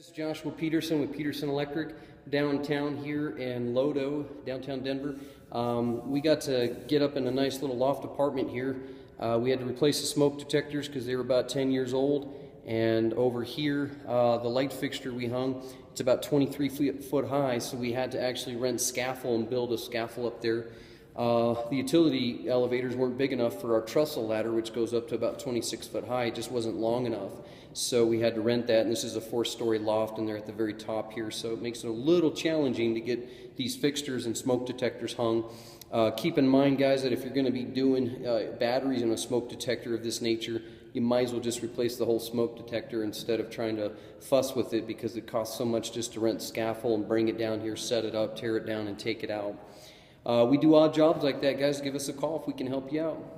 This is Joshua Peterson with Peterson Electric downtown here in Lodo, downtown Denver. We got to get up in a nice little loft apartment here. We had to replace the smoke detectors because they were about 10 years old. And over here, the light fixture we hung, it's about 23 foot high, so we had to actually rent scaffold and build a scaffold up there. The utility elevators weren't big enough for our trestle ladder, which goes up to about 26 foot high. It just wasn't long enough. So we had to rent that, and this is a 4-story loft, and they're at the very top here, so it makes it a little challenging to get these fixtures and smoke detectors hung. Keep in mind, guys, that if you're going to be doing batteries in a smoke detector of this nature, you might as well just replace the whole smoke detector instead of trying to fuss with it, because it costs so much just to rent scaffold and bring it down here, set it up, tear it down, and take it out. We do odd jobs like that, guys. Give us a call if we can help you out.